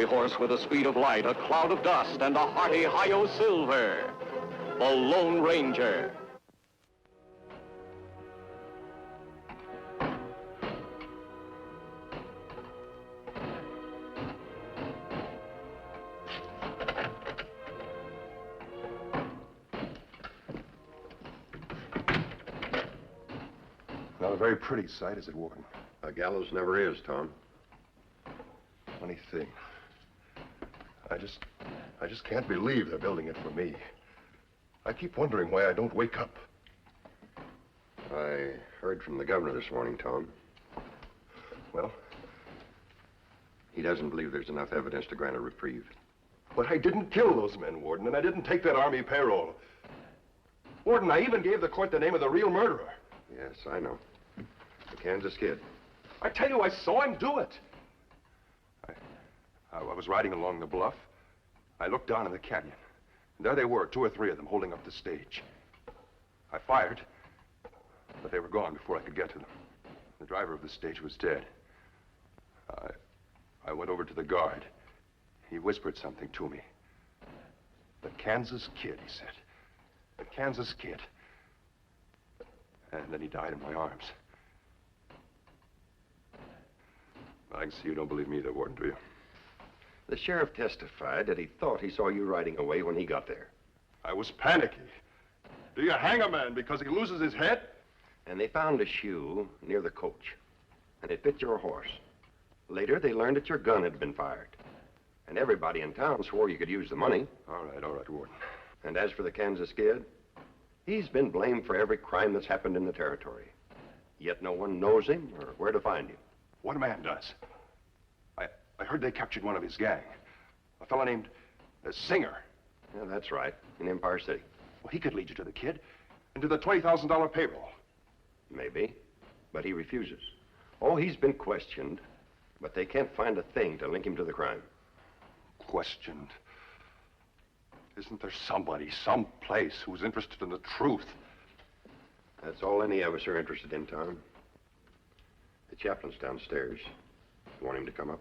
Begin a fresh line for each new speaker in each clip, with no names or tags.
horse with the speed of light, a cloud of dust, and a hearty hi-yo silver. The Lone Ranger.
Not a very pretty sight, is it, Warden?
A gallows never is, Tom.
Funny thing. I just can't believe they're building it for me. I keep wondering why I don't wake up.
I heard from the governor this morning, Tom.
Well?
He doesn't believe there's enough evidence to grant a reprieve.
But I didn't kill those men, Warden, and I didn't take that Army payroll. Warden, I even gave the court the name of the real murderer.
Yes, I know. The Kansas Kid.
I tell you, I saw him do it. I was riding along the bluff. I looked down in the canyon. And there they were, 2 or 3 of them, holding up the stage. I fired, but they were gone before I could get to them. The driver of the stage was dead. I went over to the guard. He whispered something to me. The Kansas Kid, he said. The Kansas Kid. And then he died in my arms. I can see you don't believe me either, Warden, do you?
The sheriff testified that he thought he saw you riding away when he got there.
I was panicky. Do you hang a man because he loses his head?
And they found a shoe near the coach, and it fit your horse. Later, they learned that your gun had been fired. And everybody in town swore you could use the money.
All right, Warden.
And as for the Kansas Kid, he's been blamed for every crime that's happened in the territory. Yet no one knows him or where to find him.
One man does. I heard they captured one of his gang. A fellow named Singer.
Yeah, that's right, in Empire City.
Well, he could lead you to the kid and to the $20,000 payroll.
Maybe, but he refuses. Oh, he's been questioned, but they can't find a thing to link him to the crime.
Questioned? Isn't there somebody, someplace, who's interested in the truth?
That's all any of us are interested in, Tom. The chaplain's downstairs. You want him to come up?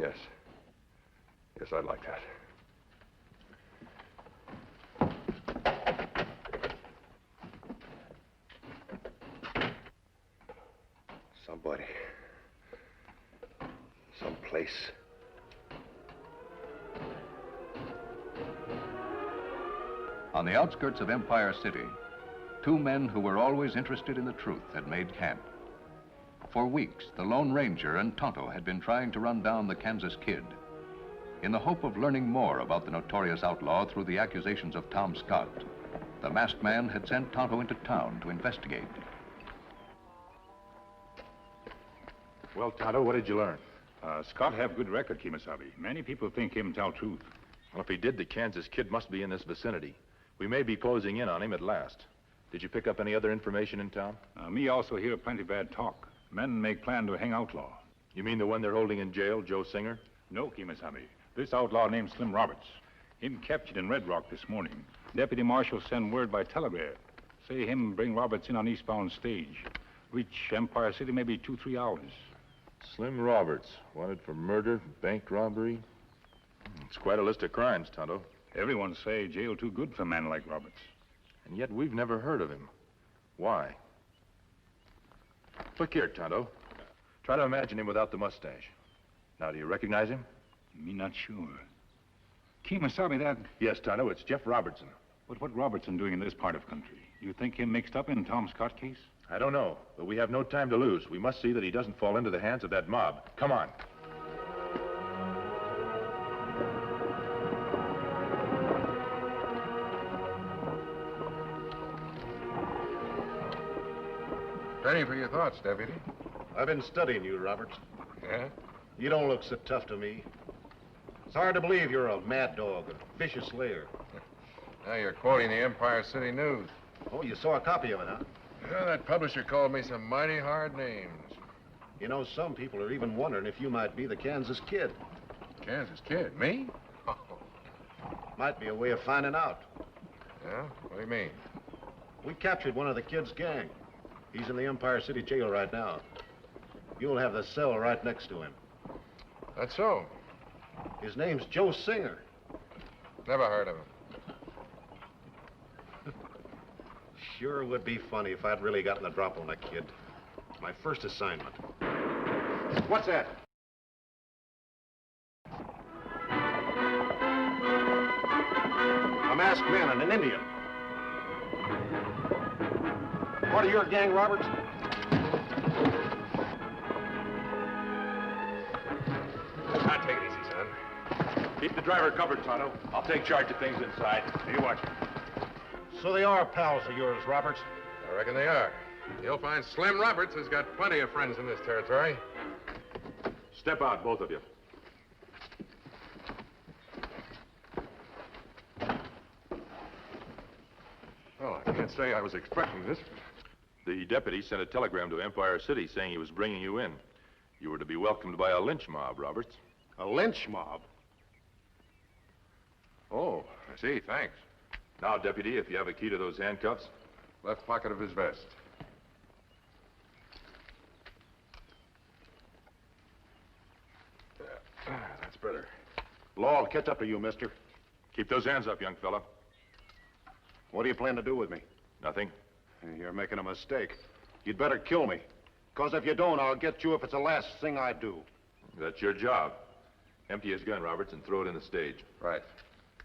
Yes. Yes, I'd like that. Somebody. Someplace.
On the outskirts of Empire City, 2 men who were always interested in the truth had made camp. For weeks, the Lone Ranger and Tonto had been trying to run down the Kansas Kid. In the hope of learning more about the notorious outlaw through the accusations of Tom Scott, the masked man had sent Tonto into town to investigate.
Well, Tonto, what did you learn?
Scott have good record, Kemo Sabe. Many people think him tell truth.
Well, if he did, the Kansas Kid must be in this vicinity. We may be closing in on him at last. Did you pick up any other information in town?
Me also hear plenty bad talk. Men make plan to hang outlaw.
You mean the one they're holding in jail, Joe Singer?
No, Kemo Sabe. This outlaw named Slim Roberts. Him captured in Red Rock this morning. Deputy Marshal send word by telegraph. Say him bring Roberts in on eastbound stage. Reach Empire City maybe 2-3 hours.
Slim Roberts, wanted for murder, bank robbery. It's quite a list of crimes, Tonto.
Everyone say jail too good for a man like Roberts.
And yet we've never heard of him. Why? Look here, Tonto. Try to imagine him without the mustache. Now, do you recognize him?
Me not sure. Kemo Sabe, that...
Yes, Tonto, it's Jeff Robertson.
But what Robertson doing in this part of country? You think him mixed up in Tom Scott case?
I don't know, but we have no time to lose. We must see that he doesn't fall into the hands of that mob. Come on.
Ready for your thoughts, Deputy.
I've been studying you, Roberts.
Yeah?
You don't look so tough to me. It's hard to believe you're a mad dog, a vicious slayer.
Now you're quoting the Empire City News.
Oh, you saw a copy of it, huh?
Yeah, that publisher called me some mighty hard names.
You know, some people are even wondering if you might be the Kansas Kid.
Kansas Kid? Me? Oh.
Might be a way of finding out.
Yeah? What do you mean?
We captured one of the kid's gang. He's in the Empire City jail right now. You'll have the cell right next to him.
That's so.
His name's Joe Singer.
Never heard of him.
Sure would be funny if I'd really gotten the drop on that kid. My first assignment. What's that? A masked man and an Indian. Part of your gang, Roberts?
Now, take it easy, son.
Keep the driver covered, Tonto. I'll take charge of things inside.
You watch it.
So they are pals of yours, Roberts.
I reckon they are. You'll find Slim Roberts has got plenty of friends in this territory.
Step out, both of you.
Well, I can't say I was expecting this.
The deputy sent a telegram to Empire City saying he was bringing you in. You were to be welcomed by a lynch mob, Roberts.
A lynch mob?
Oh, I see. Thanks.
Now, deputy, if you have a key to those handcuffs.
Left pocket of his vest. That's better.
Law will catch up to you, mister.
Keep those hands up, young fella.
What do you plan to do with me?
Nothing.
You're making a mistake. You'd better kill me. Because if you don't, I'll get you if it's the last thing I do.
That's your job. Empty his gun, Roberts, and throw it in the stage.
Right.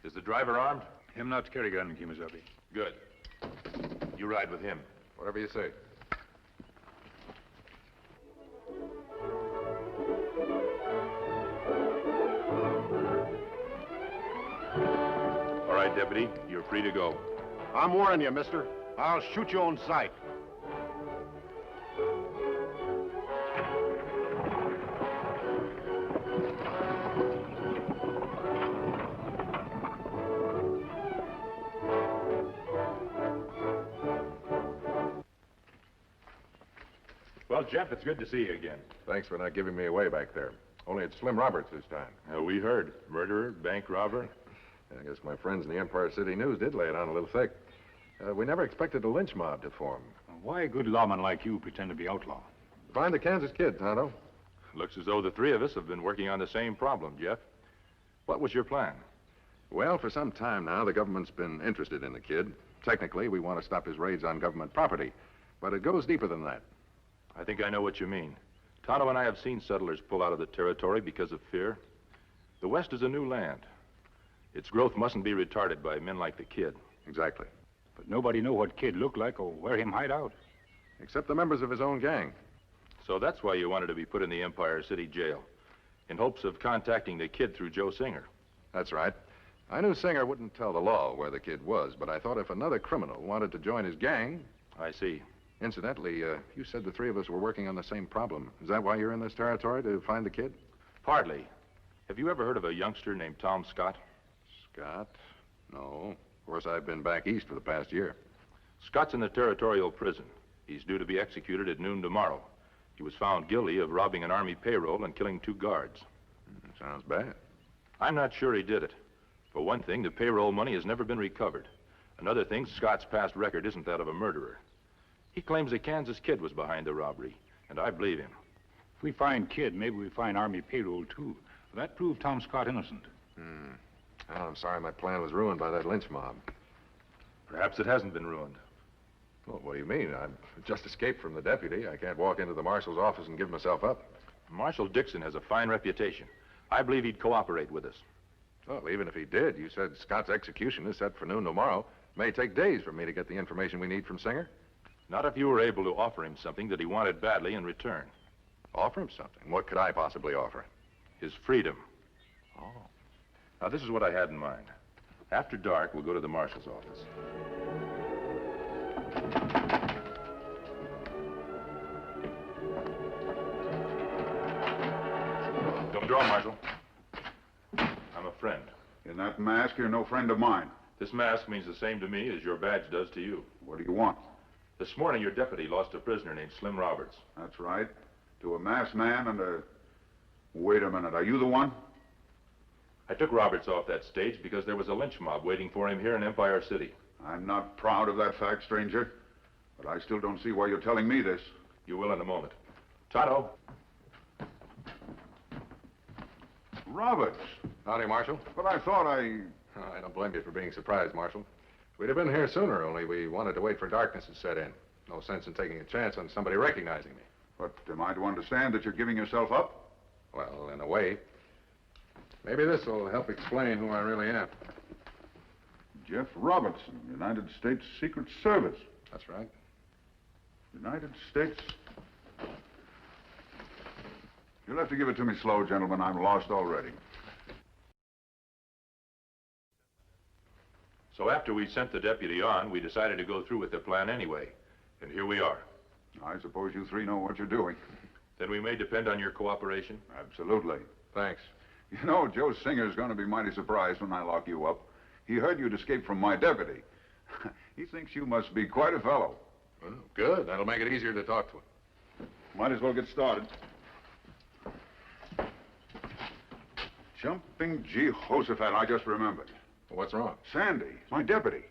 Is the driver armed?
Him not carry gun, Kemo Sabe.
Good. You ride with him.
Whatever you say.
All right, deputy, you're free to go.
I'm warning you, mister. I'll shoot you on sight.
Well, Jeff, it's good to see you again.
Thanks for not giving me away back there. Only it's Slim Roberts this time.
We heard. Murderer, bank robber.
I guess my friends in the Empire City News did lay it on a little thick. We never expected a lynch mob to form.
Why good lawmen like you pretend to be outlaw?
Find the Kansas Kid, Tonto.
Looks as though the three of us have been working on the same problem, Jeff. What was your plan?
Well, for some time now, the government's been interested in the kid. Technically, we want to stop his raids on government property, but it goes deeper than that.
I think I know what you mean. Tonto and I have seen settlers pull out of the territory because of fear. The West is a new land. Its growth mustn't be retarded by men like the kid.
Exactly.
But nobody know what kid looked like or where him hide out.
Except the members of his own gang.
So that's why you wanted to be put in the Empire City jail, in hopes of contacting the kid through Joe Singer.
That's right. I knew Singer wouldn't tell the law where the kid was, but I thought if another criminal wanted to join his gang...
I see.
Incidentally, you said the three of us were working on the same problem. Is that why you're in this territory, to find the kid?
Partly. Have you ever heard of a youngster named Tom Scott?
Scott? No. Of course, I've been back east for the past year.
Scott's in the territorial prison. He's due to be executed at noon tomorrow. He was found guilty of robbing an Army payroll and killing 2 guards.
Sounds bad.
I'm not sure he did it. For one thing, the payroll money has never been recovered. Another thing, Scott's past record isn't that of a murderer. He claims the Kansas Kid was behind the robbery, and I believe him.
If we find Kid, maybe we find Army payroll, too. That proved Tom Scott innocent.
Well, I'm sorry my plan was ruined by that lynch mob.
Perhaps it hasn't been ruined.
Well, what do you mean? I've just escaped from the deputy. I can't walk into the marshal's office and give myself up.
Marshal Dixon has a fine reputation. I believe he'd cooperate with us.
Well, even if he did, you said Scott's execution is set for noon tomorrow. It may take days for me to get the information we need from Singer.
Not if you were able to offer him something that he wanted badly in return.
Offer him something? What could I possibly offer him?
His freedom.
Oh.
Now, this is what I had in mind. After dark, we'll go to the marshal's office. Don't draw, Marshal. I'm a friend.
In that mask, you're no friend of mine.
This mask means the same to me as your badge does to you.
What do you want?
This morning, your deputy lost a prisoner named Slim Roberts.
That's right. To a masked man and a... Wait a minute, are you the one?
I took Roberts off that stage because there was a lynch mob waiting for him here in Empire City.
I'm not proud of that fact, stranger. But I still don't see why you're telling me this.
You will in a moment. Tonto,
Roberts.
Howdy, Marshal.
But I thought
I don't blame you for being surprised, Marshal. We'd have been here sooner, only we wanted to wait for darkness to set in. No sense in taking a chance on somebody recognizing me.
But am I to understand that you're giving yourself up?
Well, in a way. Maybe this will help explain who I really am.
Jeff Robertson, United States Secret Service.
That's right.
United States... You'll have to give it to me slow, gentlemen. I'm lost already.
So after we sent the deputy on, we decided to go through with the plan anyway. And here we are.
I suppose you three know what you're doing.
Then we may depend on your cooperation.
Absolutely.
Thanks.
You know, Joe Singer's going to be mighty surprised when I lock you up. He heard you'd escaped from my deputy. He thinks you must be quite a fellow.
Well, good. That'll make it easier to talk to him.
Might as well get started. Jumping Jehoshaphat, I just remembered.
Well, what's wrong?
Sandy, my deputy.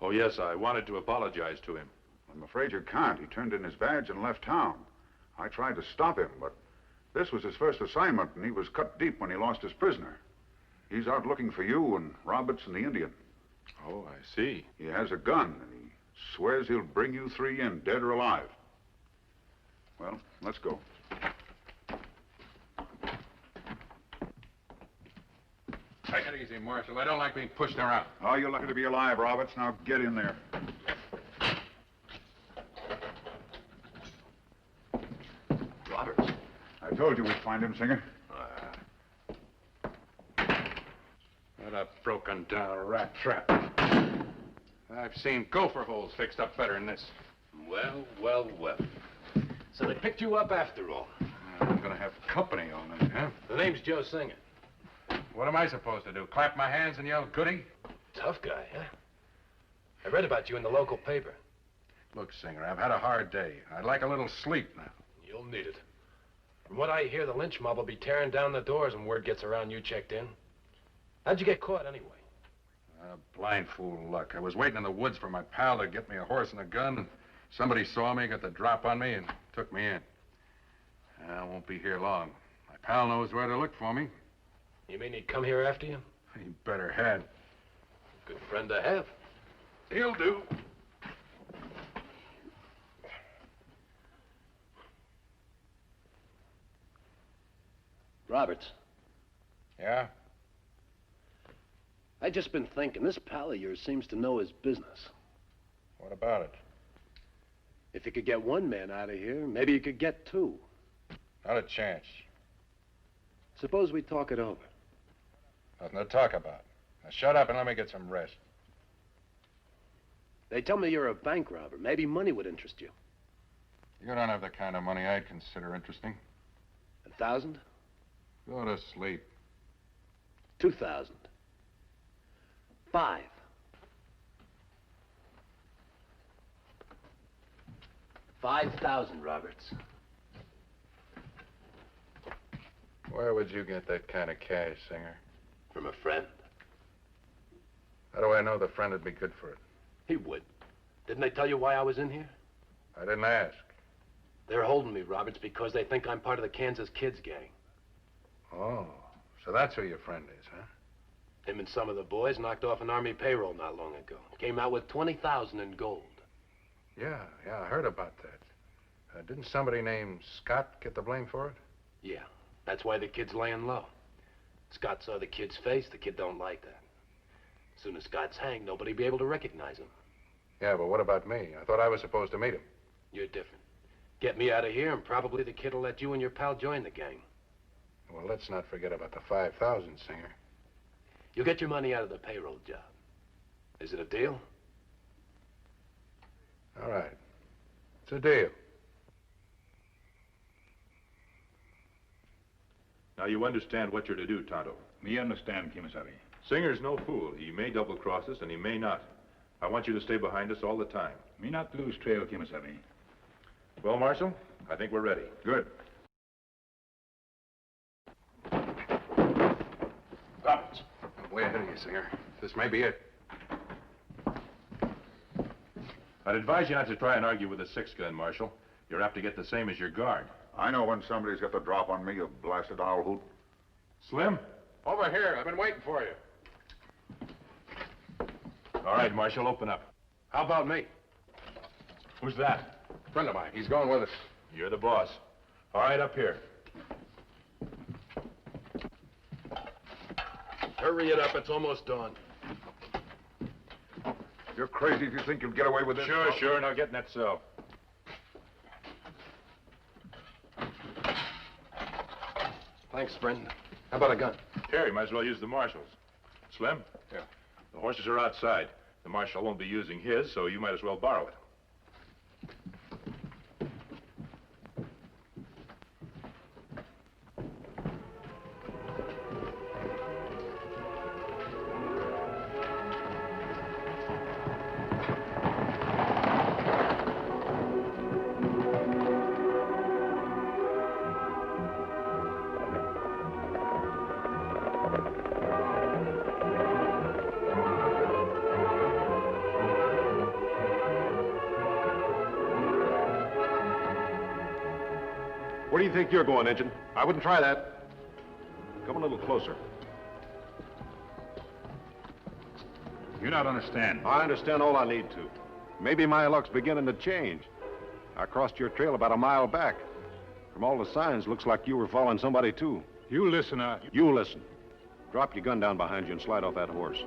Oh, yes, I wanted to apologize to him.
I'm afraid you can't. He turned in his badge and left town. I tried to stop him, but this was his first assignment, and he was cut deep when he lost his prisoner. He's out looking for you and Roberts and the Indian.
Oh, I see.
He has a gun, and he swears he'll bring you three in, dead or alive. Well, let's go.
Take it easy, Marshal. I don't like being pushed around.
Oh, you're lucky to be alive, Roberts. Now get in there.
Roberts.
I told you we'd find him, Singer.
What a broken-down rat trap. I've seen gopher holes fixed up better than this.
Well, well, well. So they picked you up after all.
I'm gonna have company on them, huh?
The name's Joe Singer.
What am I supposed to do? Clap my hands and yell goody?
Tough guy, huh? I read about you in the local paper.
Look, Singer, I've had a hard day. I'd like a little sleep now.
You'll need it. From what I hear, the lynch mob will be tearing down the doors when word gets around you checked in. How'd you get caught, anyway?
Blind fool luck. I was waiting in the woods for my pal to get me a horse and a gun. And somebody saw me, got the drop on me, and took me in. I won't be here long. My pal knows where to look for me.
You mean he'd come here after you?
He better had.
Good friend to have.
He'll do.
Roberts.
Yeah?
I just been thinking, this pal of yours seems to know his business.
What about it?
If you could get one man out of here, maybe you could get two.
Not a chance.
Suppose we talk it over.
Nothing to talk about. Now shut up and let me get some rest.
They tell me you're a bank robber. Maybe money would interest you.
You don't have the kind of money I'd consider interesting.
1,000?
Go to sleep.
2,000. 5. 5,000, Roberts.
Where would you get that kind of cash, Singer?
From a friend.
How do I know the friend would be good for it?
He would. Didn't they tell you why I was in here?
I didn't ask.
They're holding me, Roberts, because they think I'm part of the Kansas Kids gang.
Oh, so that's who your friend is, huh?
Him and some of the boys knocked off an army payroll not long ago. Came out with 20,000 in gold.
Yeah, I heard about that. Didn't somebody named Scott get the blame for it?
Yeah, that's why the kid's laying low. Scott saw the kid's face, the kid don't like that. As soon as Scott's hanged, nobody'll be able to recognize him.
Yeah, but what about me? I thought I was supposed to meet him.
You're different. Get me out of here, and probably the kid will let you and your pal join the gang.
Well, let's not forget about the 5,000, Singer.
You'll get your money out of the payroll job. Is it a deal?
All right. It's a deal.
Now, you understand what you're to do, Tonto.
Me understand, Kemo Sabe.
Singer's no fool. He may double-cross us, and he may not. I want you to stay behind us all the time.
Me not lose trail, Kemo Sabe.
Well, Marshal, I think we're ready.
Good.
Roberts. I'm way ahead of you, Singer. This may be it.
I'd advise you not to try and argue with a six-gun, Marshal. You're apt to get the same as your guard.
I know when somebody's got the drop on me, you blasted owl hoot.
Slim,
Over here. I've been waiting for you.
All right, Marshal, open up.
How about me?
Who's that?
Friend of mine. He's going with us.
You're the boss. All right, up here.
Hurry it up. It's almost dawn.
You're crazy if you think you'll get away with this.
Sure. Now get in that cell.
Thanks, friend. How about a gun?
Terry, might as well use the marshal's. Slim?
Yeah.
The horses are outside. The marshal won't be using his, so you might as well borrow it.
Where do you think you're going, Injun? I wouldn't try that. Come a little closer.
You not understand.
I understand all I need to. Maybe my luck's beginning to change. I crossed your trail about a mile back. From all the signs, looks like you were following somebody, too.
You listen,
You listen. Drop your gun down behind you and slide off that horse.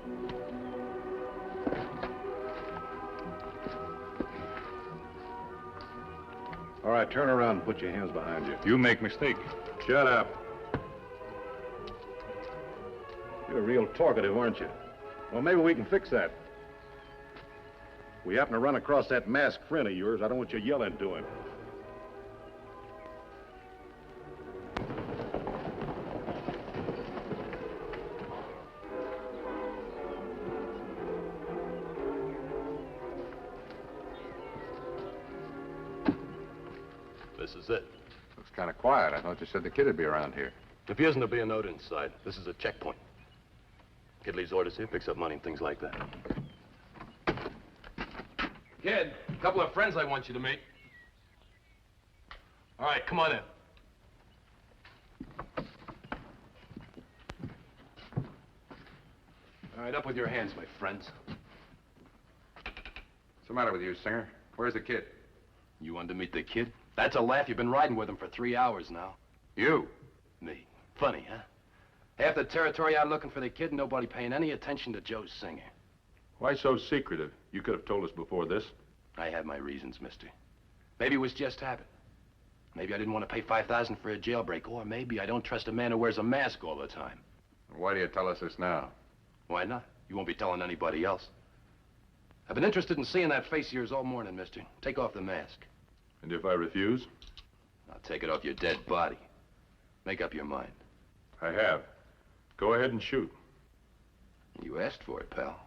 All right, turn around and put your hands behind you.
You make mistake.
Shut up. You're real talkative, aren't you? Well, maybe we can fix that. We happen to run across that masked friend of yours. I don't want you yelling to him.
This is it.
Looks kind of quiet. I thought you said the kid would be around here.
Appears to be a note inside. This is a checkpoint. Kid leaves orders here, picks up money and things like that. Kid, a couple of friends I want you to meet. All right, come on in. All right, up with your hands, my friends.
What's the matter with you, Singer? Where's the kid?
You wanted to meet the kid? That's a laugh. You've been riding with him for 3 hours now.
You?
Me. Funny, huh? Half the territory out looking for the kid, nobody paying any attention to Joe Singer.
Why so secretive? You could have told us before this.
I have my reasons, mister. Maybe it was just habit. Maybe I didn't want to pay $5,000 for a jailbreak, or maybe I don't trust a man who wears a mask all the time.
Why do you tell us this now?
Why not? You won't be telling anybody else. I've been interested in seeing that face of yours all morning, mister. Take off the mask.
And if I refuse?
I'll take it off your dead body. Make up your mind.
I have. Go ahead and shoot.
You asked for it, pal.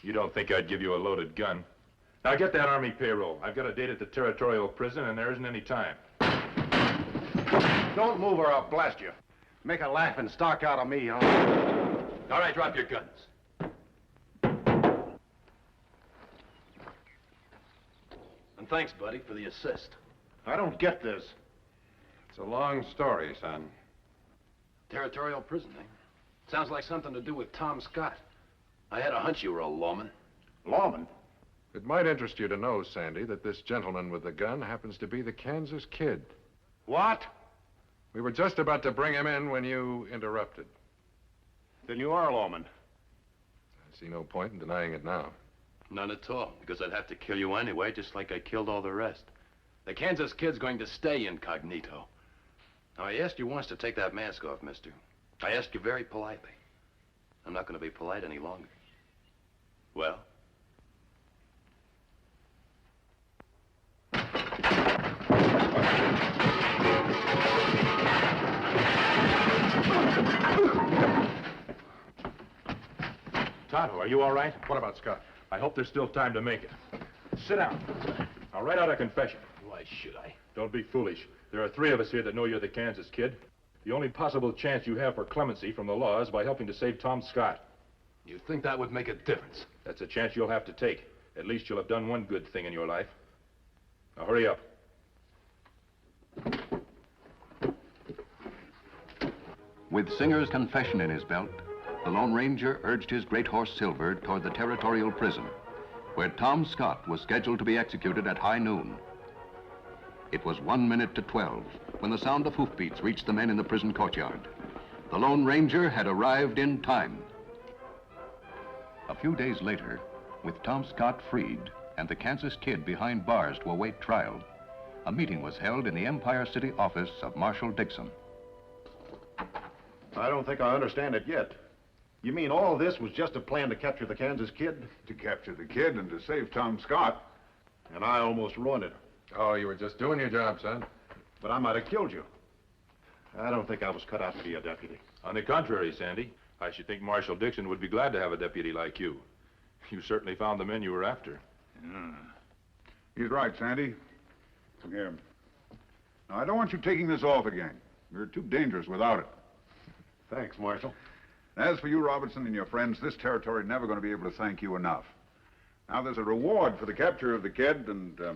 You don't think I'd give you a loaded gun? Now get that Army payroll. I've got a date at the territorial prison, and there isn't any time.
Don't move or I'll blast you. Make a laughing stock out of me, huh?
All right, drop your guns. And thanks, buddy, for the assist.
I don't get this.
It's a long story, son.
Territorial prison, eh? Sounds like something to do with Tom Scott. I had a hunch you were a lawman.
Lawman?
It might interest you to know, Sandy, that this gentleman with the gun happens to be the Kansas Kid.
What?
We were just about to bring him in when you interrupted.
Then you are a lawman.
I see no point in denying it now.
None at all, because I'd have to kill you anyway, just like I killed all the rest. The Kansas Kid's going to stay incognito. Now, I asked you once to take that mask off, mister. I asked you very politely. I'm not going to be polite any longer. Well?
Tonto, are you all right?
What about Scott?
I hope there's still time to make it. Sit down. I'll write out a confession.
Why should I?
Don't be foolish. There are 3 of us here that know you're the Kansas Kid. The only possible chance you have for clemency from the law is by helping to save Tom Scott.
You think that would make a difference?
That's a chance you'll have to take. At least you'll have done one good thing in your life. Now hurry up.
With Singer's confession in his belt, the Lone Ranger urged his great horse Silver toward the territorial prison, where Tom Scott was scheduled to be executed at high noon. It was 1 minute to 12 when the sound of hoofbeats reached the men in the prison courtyard. The Lone Ranger had arrived in time. A few days later, with Tom Scott freed and the Kansas Kid behind bars to await trial, a meeting was held in the Empire City office of Marshal Dixon.
I don't think I understand it yet. You mean all this was just a plan to capture the Kansas Kid?
To capture the kid and to save Tom Scott.
And I almost ruined it.
Oh, you were just doing your job, son.
But I might have killed you. I don't think I was cut out to be a deputy.
On the contrary, Sandy, I should think Marshal Dixon would be glad to have a deputy like you. You certainly found the men you were after.
He's right, Sandy. Here. Now, I don't want you taking this off again. You're too dangerous without it.
Thanks, Marshal.
As for you, Robertson, and your friends, this territory never going to be able to thank you enough. Now, there's a reward for the capture of the kid, and, well,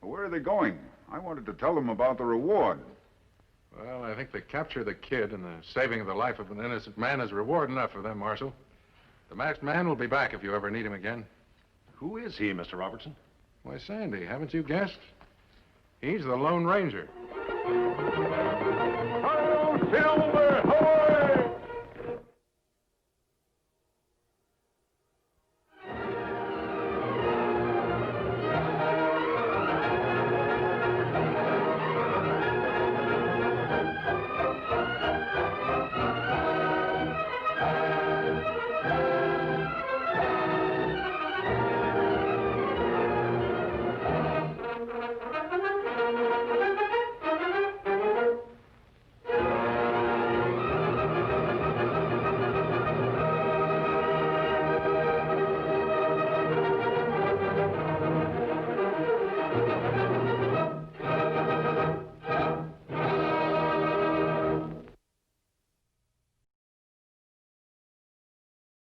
where are they going? I wanted to tell them about the reward.
Well, I think the capture of the kid and the saving of the life of an innocent man is reward enough for them, Marshal. The masked man will be back if you ever need him again.
Who is he, Mr. Robertson?
Why, Sandy, haven't you guessed? He's the Lone Ranger.
Silver!